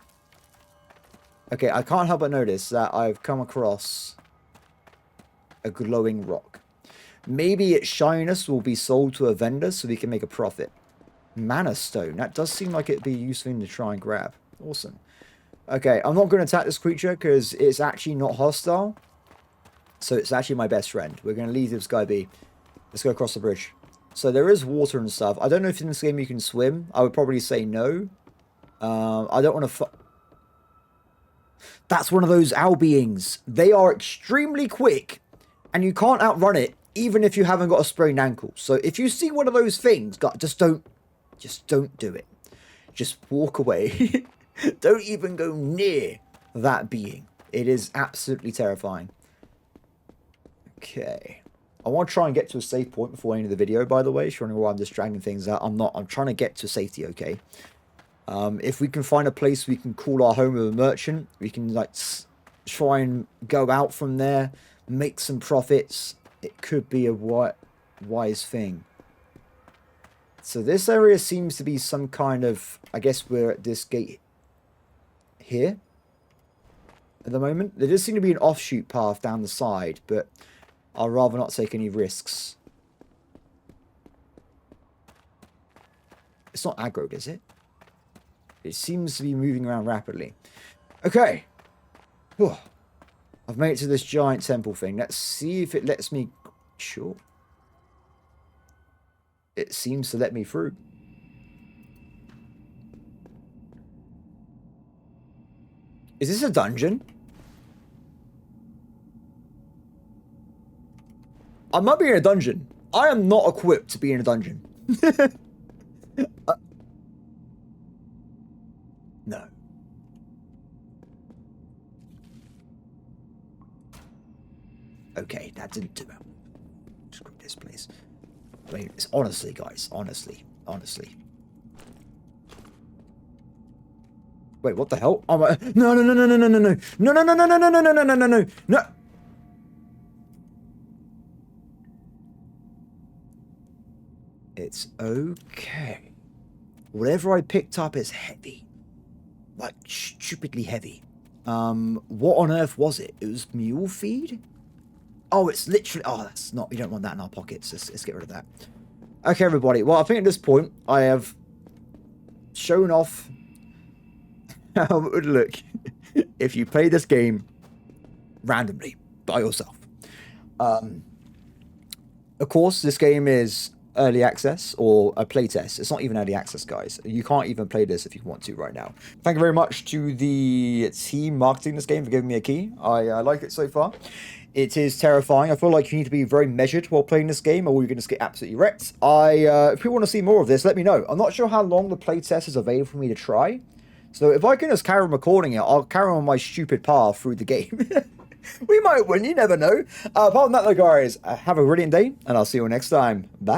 Okay, I can't help but notice that I've come across a glowing rock. Maybe its shyness will be sold to a vendor so we can make a profit. Mana stone. That does seem like it'd be a useful thing to try and grab. Awesome. Okay, I'm not going to attack this creature because it's actually not hostile. So it's actually my best friend. We're going to leave this guy be. Let's go across the bridge. So there is water and stuff. I don't know if in this game you can swim. I would probably say no. I don't want to... That's one of those owl beings. They are extremely quick. And you can't outrun it even if you haven't got a sprained ankle. So if you see one of those things, just don't do it. Just walk away. Don't even go near that being. It is absolutely terrifying. Okay. I want to try and get to a safe point before I end the video, by the way. If you're wondering why I'm just dragging things out, I'm not. I'm trying to get to safety, okay? If we can find a place we can call our home with a merchant, we can, like, try and go out from there, make some profits. It could be a wise thing. So this area seems to be some kind of... I guess we're at this gate here at the moment. There does seem to be an offshoot path down the side, but I'll rather not take any risks. It's not aggroed, is it? It seems to be moving around rapidly. Okay. Whew. I've made it to this giant temple thing. Let's see if it lets me... Sure. It seems to let me through. Is this a dungeon? I might be in a dungeon. I am not equipped to be in a dungeon. No. Okay, that didn't do it. Screw this place. I mean, it's honestly, guys, honestly. Wait, what the hell? Oh my, no. It's okay. Whatever I picked up is heavy. Like, stupidly heavy. What on earth was it? It was mule feed? Oh, it's literally... Oh, that's not... We don't want that in our pockets. Let's get rid of that. Okay, everybody. Well, I think at this point, I have shown off how it would look if you play this game randomly by yourself. Of course, this game is early access or a playtest. It's not even early access, guys. You can't even play this if you want to right now. Thank you very much to the team marketing this game for giving me a key. I like it so far. It is terrifying. I feel like you need to be very measured while playing this game, or you're going to get absolutely wrecked. If people want to see more of this, let me know. I'm not sure how long the playtest is available for me to try. So if I can just carry on recording it, I'll carry on my stupid path through the game. We might win, you never know. Apart from that though, guys, have a brilliant day, and I'll see you all next time. Bye.